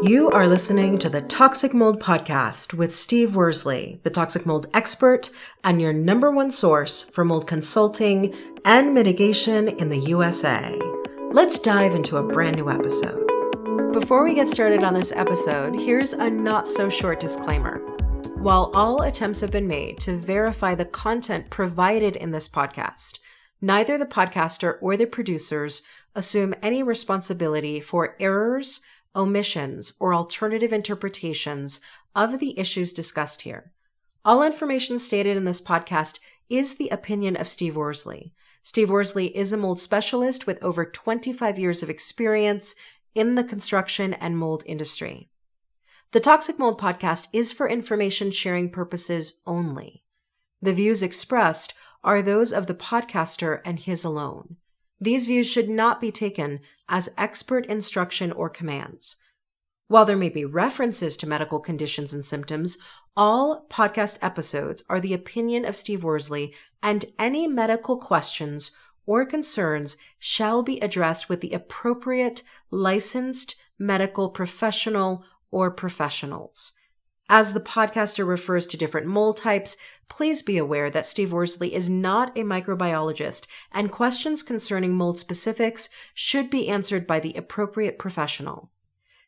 You are listening to the Toxic Mold Podcast with Steve Worsley, the toxic mold expert and your number one source for mold consulting and mitigation in the USA. Let's dive into a brand new episode. Before we get started on this episode, here's a not so short disclaimer. While all attempts have been made to verify the content provided in this podcast, neither the podcaster or the producers assume any responsibility for errors, omissions, or alternative interpretations of the issues discussed here. All information stated in this podcast is the opinion of Steve Worsley. Steve Worsley is a mold specialist with over 25 years of experience in the construction and mold industry. The Toxic Mold Podcast is for information sharing purposes only. The views expressed are those of the podcaster and his alone. These views should not be taken as expert instruction or commands. While there may be references to medical conditions and symptoms, all podcast episodes are the opinion of Steve Worsley, and any medical questions or concerns shall be addressed with the appropriate licensed medical professional or professionals. As the podcaster refers to different mold types, please be aware that Steve Worsley is not a microbiologist, and questions concerning mold specifics should be answered by the appropriate professional.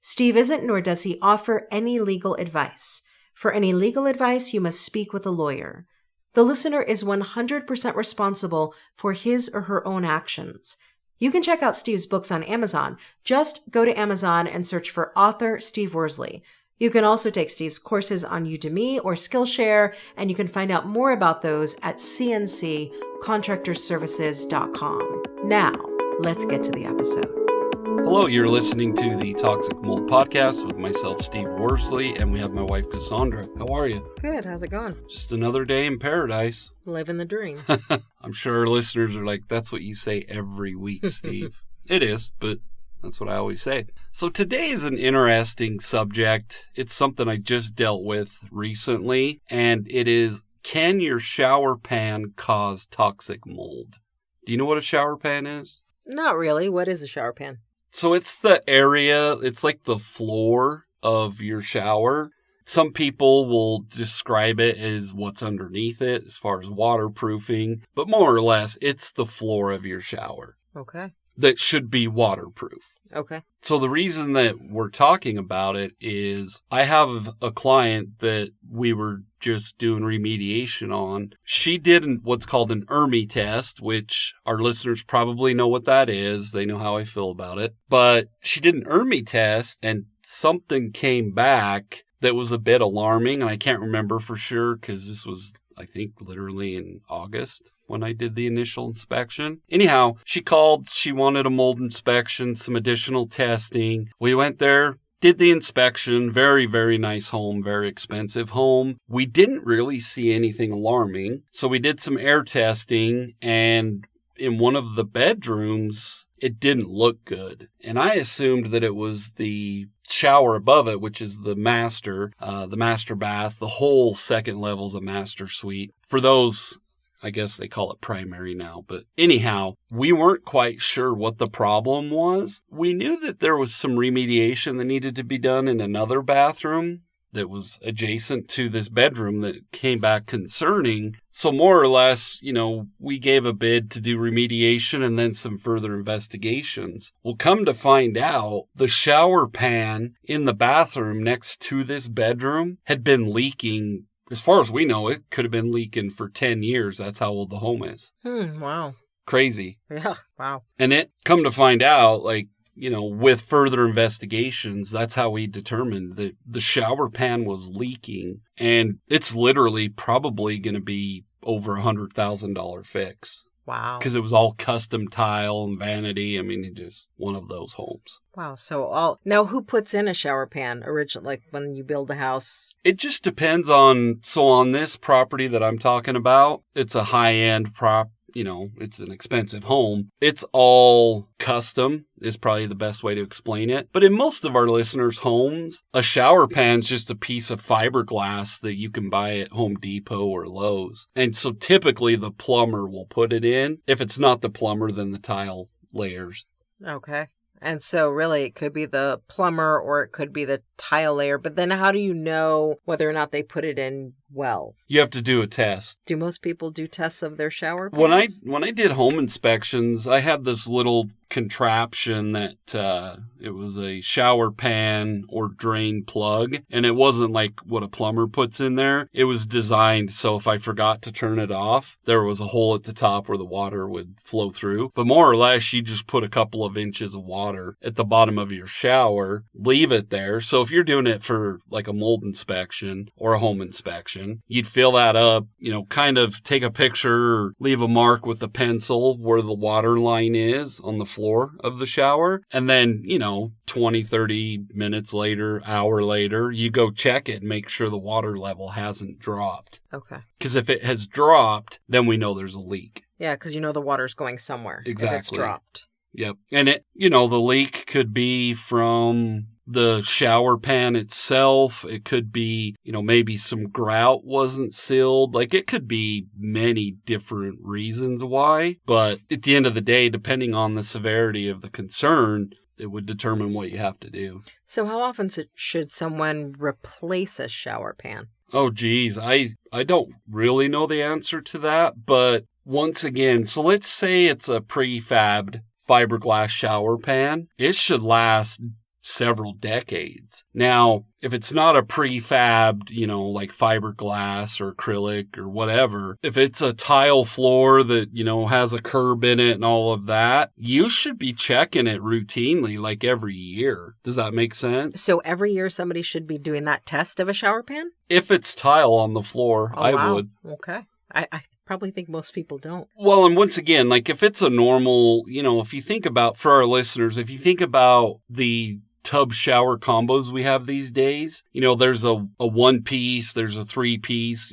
Steve isn't, nor does he offer any legal advice. For any legal advice, you must speak with a lawyer. The listener is 100% responsible for his or her own actions. You can check out Steve's books on Amazon. Just go to Amazon and search for author Steve Worsley. You can also take Steve's courses on Udemy or Skillshare, and you can find out more about those at cnccontractorservices.com. Now, let's get to the episode. Hello, you're listening to the Toxic Mold Podcast with myself, Steve Worsley, and we have my wife, Cassandra. How are you? Good. How's it going? Just another day in paradise. Living the dream. I'm sure our listeners are like, that's what you say every week, Steve. It is, but that's what I always say. So today is an interesting subject. It's something I just dealt with recently, and it is, can your shower pan cause toxic mold? Do you know what a shower pan is? Not really. What is a shower pan? So it's the area, it's like the floor of your shower. Some people will describe it as what's underneath it as far as waterproofing, but more or less, it's the floor of your shower. Okay. That should be waterproof. Okay. So the reason that we're talking about it is I have a client that we were just doing remediation on. She did what's called an ERMI test, which our listeners probably know what that is. They know how I feel about it. But she did an ERMI test and something came back that was a bit alarming. And I can't remember for sure because this was, I think, literally in August when I did the initial inspection. Anyhow, she called. She wanted a mold inspection, some additional testing. We went there, did the inspection. Very, very nice home, very expensive home. We didn't really see anything alarming. So we did some air testing, and in one of the bedrooms, it didn't look good. And I assumed that it was the shower above it, which is the master bath. The whole second level's a master suite. For those, I guess they call it primary now. But anyhow, we weren't quite sure what the problem was. We knew that there was some remediation that needed to be done in another bathroom that was adjacent to this bedroom that came back concerning. So more or less, we gave a bid to do remediation and then some further investigations. Well, come to find out, the shower pan in the bathroom next to this bedroom had been leaking. As far as we know, it could have been leaking for 10 years. That's how old the home is. Wow. Crazy. Yeah, wow. And it, come to find out, with further investigations, that's how we determined that the shower pan was leaking. And it's literally probably going to be over $100,000 fix. Wow. Because it was all custom tile and vanity. I mean, just one of those homes. Wow. So now who puts in a shower pan originally, like when you build a house? It just depends on this property that I'm talking about, it's a high-end it's an expensive home. It's all custom is probably the best way to explain it. But in most of our listeners' homes, a shower pan's just a piece of fiberglass that you can buy at Home Depot or Lowe's. And so typically the plumber will put it in. If it's not the plumber, then the tile layers. Okay. And so really it could be the plumber or it could be the tile layer. But then how do you know whether or not they put it in well? You have to do a test. Do most people do tests of their shower pans? When I did home inspections, I had this little contraption that it was a shower pan or drain plug, and it wasn't like what a plumber puts in there. It was designed so if I forgot to turn it off, there was a hole at the top where the water would flow through. But more or less, you just put a couple of inches of water at the bottom of your shower, leave it there. So if you're doing it for like a mold inspection or a home inspection, you'd fill that up, kind of take a picture or leave a mark with a pencil where the water line is on the floor of the shower. And then, 20, 30 minutes later, hour later, you go check it and make sure the water level hasn't dropped. Okay. Because if it has dropped, then we know there's a leak. Yeah, because the water's going somewhere. Exactly. If it's dropped. Yep. And the leak could be from the shower pan itself. It could be, maybe some grout wasn't sealed. Like it could be many different reasons why. But at the end of the day, depending on the severity of the concern, it would determine what you have to do. So how often should someone replace a shower pan? Oh, geez. I don't really know the answer to that. But once again, so let's say it's a prefabbed fiberglass shower pan. It should last several decades. Now, if it's not a prefabbed, like fiberglass or acrylic or whatever, if it's a tile floor that, has a curb in it and all of that, you should be checking it routinely, like every year. Does that make sense? So every year somebody should be doing that test of a shower pan? If it's tile on the floor, Oh, I wow. would. Okay. I probably think most people don't. Well, and once again, like if it's a normal, if you think about, for our listeners, if you think about the tub shower combos we have these days, there's a one piece, there's a 3-piece,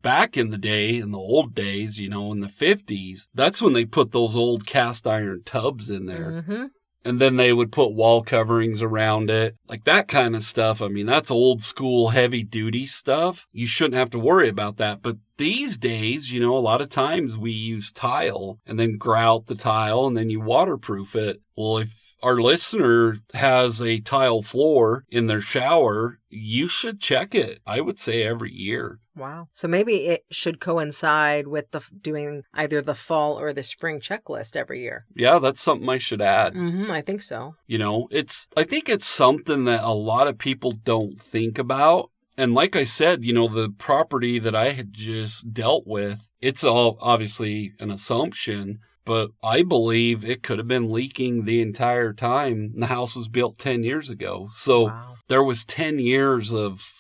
back in the day, in the old days, in the 50s, that's when they put those old cast iron tubs in there. Mm-hmm. And then they would put wall coverings around it, like that kind of stuff. I mean, that's old school heavy duty stuff. You shouldn't have to worry about that. But these days, a lot of times we use tile and then grout the tile and then you waterproof it. Well, if our listener has a tile floor in their shower, you should check it. I would say every year. Wow. So maybe it should coincide with doing either the fall or the spring checklist every year. Yeah, that's something I should add. Mm-hmm, I think so. I think it's something that a lot of people don't think about. And like I said, the property that I had just dealt with, it's all obviously an assumption, but I believe it could have been leaking the entire time. The house was built 10 years ago. So Wow. There was 10 years of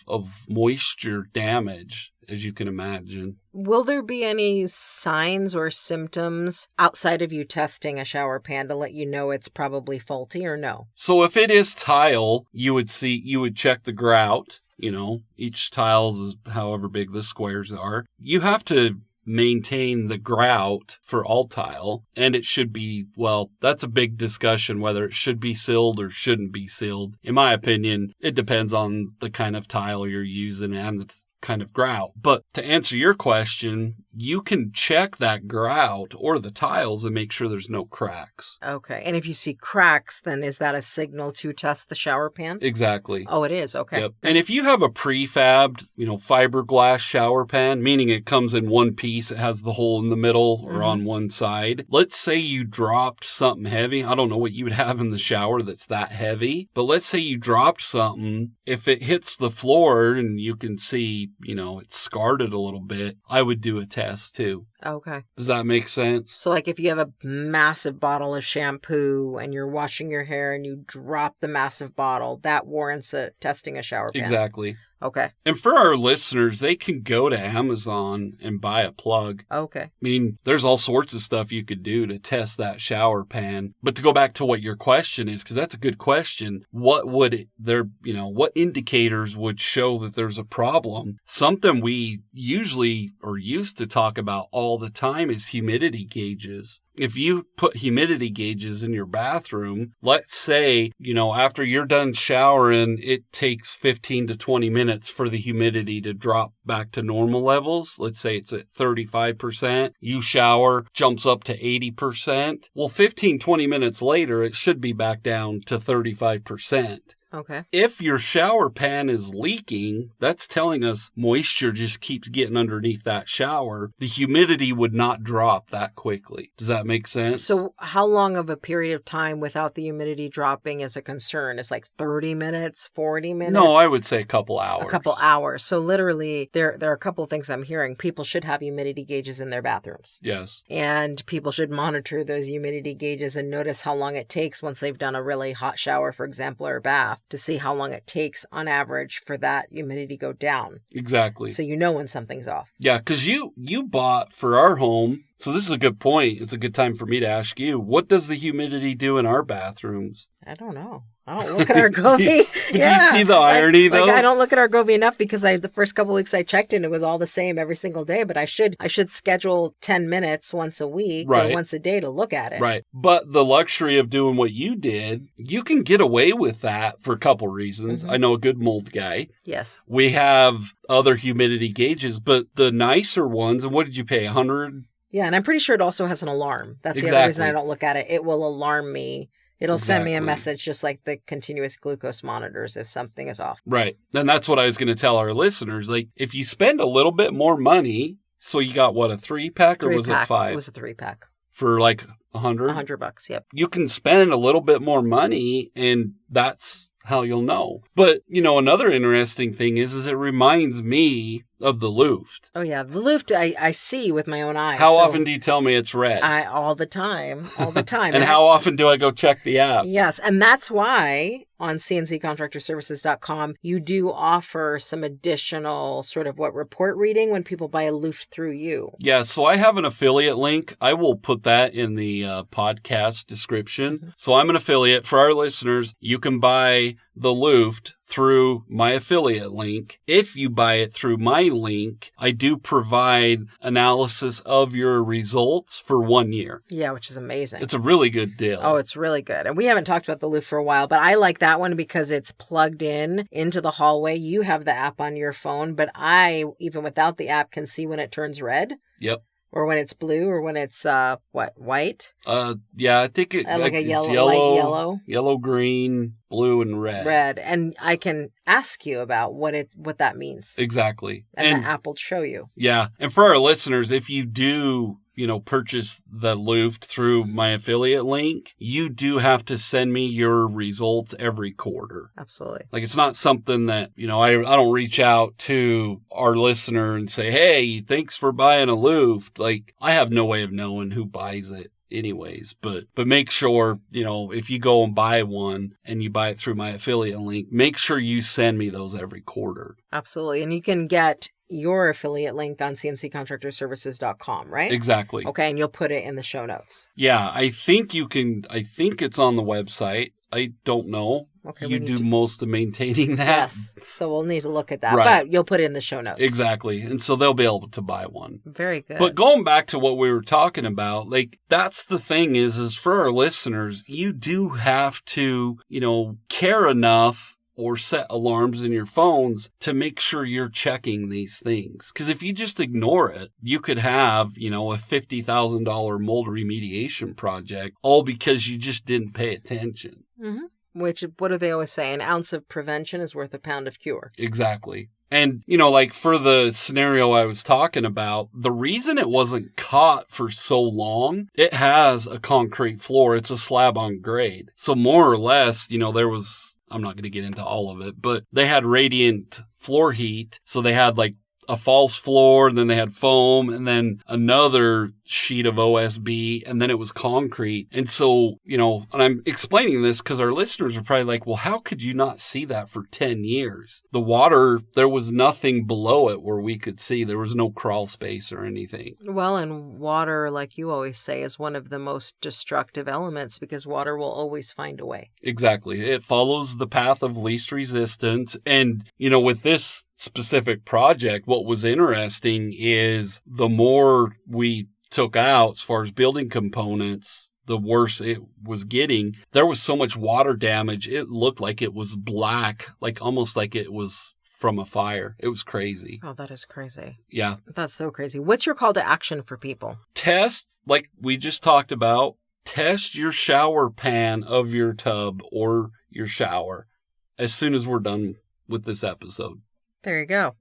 moisture damage, as you can imagine. Will there be any signs or symptoms outside of you testing a shower pan to let you know it's probably faulty or no? So if it is tile, you would check the grout. Each tile is however big the squares are. You have to maintain the grout for all tile, and it should be, well, that's a big discussion whether it should be sealed or shouldn't be sealed. In my opinion, it depends on the kind of tile you're using and the kind of grout. But to answer your question, you can check that grout or the tiles and make sure there's no cracks. Okay. And if you see cracks, then is that a signal to test the shower pan? Exactly. Oh, it is. Okay. Yep. And if you have a prefabbed, fiberglass shower pan, meaning it comes in one piece, it has the hole in the middle or on one side. Let's say you dropped something heavy. I don't know what you would have in the shower that's that heavy, but let's say you dropped something. If it hits the floor and you can see, it's scarred it a little bit, I would do a test too. Okay. Does that make sense? So like if you have a massive bottle of shampoo and you're washing your hair and you drop the massive bottle, that warrants testing a shower pan. Exactly. Okay. And for our listeners, they can go to Amazon and buy a plug. Okay. I mean, there's all sorts of stuff you could do to test that shower pan. But to go back to what your question is, because that's a good question, what indicators would show that there's a problem? Something we usually or used to talk about all the time is humidity gauges. if you put humidity gauges in your bathroom, let's say, after you're done showering, it takes 15 to 20 minutes for the humidity to drop back to normal levels. Let's say it's at 35%. You shower, jumps up to 80%. Well, 15, 20 minutes later, it should be back down to 35%. Okay. If your shower pan is leaking, that's telling us moisture just keeps getting underneath that shower. The humidity would not drop that quickly. Does that make sense? So how long of a period of time without the humidity dropping is a concern? It's like 30 minutes, 40 minutes? No, I would say a couple hours. A couple hours. So literally, there are a couple of things I'm hearing. People should have humidity gauges in their bathrooms. Yes. And people should monitor those humidity gauges and notice how long it takes once they've done a really hot shower, for example, or a bath, to see how long it takes on average for that humidity go down. Exactly. So you know when something's off. Yeah, because you bought for our home. So this is a good point. It's a good time for me to ask you, what does the humidity do in our bathrooms? I don't know. I don't look at our Govee. Do you see the irony, though? I don't look at our Govee enough because the first couple of weeks I checked in, it was all the same every single day. But I should schedule 10 minutes once a week or once a day to look at it. Right. But the luxury of doing what you did, you can get away with that for a couple reasons. Mm-hmm. I know a good mold guy. Yes. We have other humidity gauges, but the nicer ones, and what did you pay, 100? Yeah, and I'm pretty sure it also has an alarm. That's the other reason I don't look at it. It will alarm me. It'll send me a message just like the continuous glucose monitors if something is off. Right. And that's what I was going to tell our listeners. Like, if you spend a little bit more money, so you got, what, a 3-pack or was it 5? It was a 3-pack. For like $100? $100, yep. You can spend a little bit more money, and that's how you'll know. But, another interesting thing is it reminds me of the Luft. Oh, yeah. The Luft I see with my own eyes. How often do you tell me it's red? All the time. All the time. And how often do I go check the app? Yes. And that's why on cnccontractorservices.com, you do offer some additional sort of report reading when people buy a Luft through you. Yeah. So I have an affiliate link. I will put that in the podcast description. Mm-hmm. So I'm an affiliate. For our listeners, you can buy the Luft through my affiliate link. If you buy it through my link, I do provide analysis of your results for 1 year. Yeah, which is amazing. It's a really good deal. Oh, it's really good. And we haven't talked about the Luft for a while, but I like that one because it's plugged into the hallway. You have the app on your phone, but I, even without the app, can see when it turns red. Yep. Or when it's blue, or when it's white? Yeah, I think it's like a light yellow. Yellow, green, blue, and red. Red, and I can ask you about what that means. Exactly, and the app will show you. Yeah, and for our listeners, if you do, purchase the Luft through my affiliate link, you do have to send me your results every quarter. Absolutely. Like, it's not something that, I don't reach out to our listener and say, hey, thanks for buying a Luft. Like, I have no way of knowing who buys it anyways, but make sure, if you go and buy one and you buy it through my affiliate link, make sure you send me those every quarter. Absolutely. And you can get your affiliate link on cnccontractorservices.com, right? Exactly. Okay, and you'll put it in the show notes. Yeah, I think it's on the website. I don't know. Okay, you do most of maintaining that. Yes, so we'll need to look at that. Right. But you'll put it in the show notes. Exactly, and so they'll be able to buy one. Very good. But going back to what we were talking about, like, that's the thing is for our listeners, you do have to, care enough or set alarms in your phones to make sure you're checking these things. Because if you just ignore it, you could have, a $50,000 mold remediation project all because you just didn't pay attention. Mm-hmm. Which, what do they always say? An ounce of prevention is worth a pound of cure. Exactly. And, like for the scenario I was talking about, the reason it wasn't caught for so long, it has a concrete floor. It's a slab on grade. So more or less, there was, I'm not going to get into all of it, but they had radiant floor heat. So they had like a false floor, and then they had foam, and then another sheet of OSB, and then it was concrete. And so, and I'm explaining this because our listeners are probably like, well, how could you not see that for 10 years? The water, there was nothing below it where we could see. There was no crawl space or anything. Well, and water, like you always say, is one of the most destructive elements because water will always find a way. Exactly. It follows the path of least resistance. And, with this specific project, what was interesting is the more we took out as far as building components, the worse it was getting. There was so much water damage. It looked like it was black, like almost like it was from a fire. It was crazy. Oh, that is crazy. Yeah. That's so crazy. What's your call to action for people? Test, like we just talked about, test your shower pan of your tub or your shower as soon as we're done with this episode. There you go.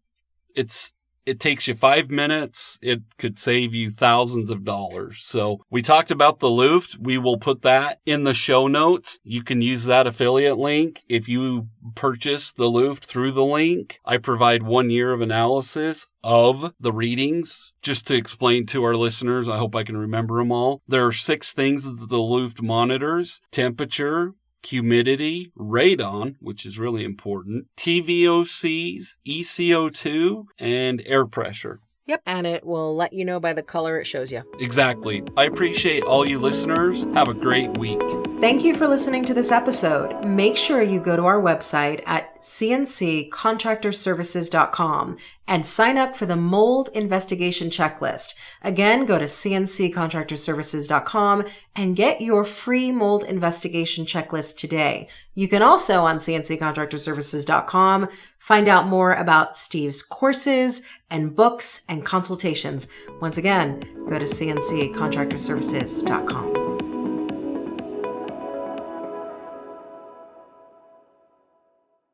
It takes you 5 minutes. It could save you thousands of dollars. So we talked about the Luft. We will put that in the show notes. You can use that affiliate link if you purchase the Luft through the link. I provide 1 year of analysis of the readings. Just to explain to our listeners, I hope I can remember them all. There are 6 things that the Luft monitors: temperature, humidity, radon, which is really important, TVOCs, ECO2, and air pressure. Yep. And it will let you know by the color it shows you. Exactly. I appreciate all you listeners. Have a great week. Thank you for listening to this episode. Make sure you go to our website at cnccontractorservices.com and sign up for the mold investigation checklist. Again, go to cnccontractorservices.com and get your free mold investigation checklist today. You can also, on cnccontractorservices.com, find out more about Steve's courses and books and consultations. Once again, go to cnccontractorservices.com.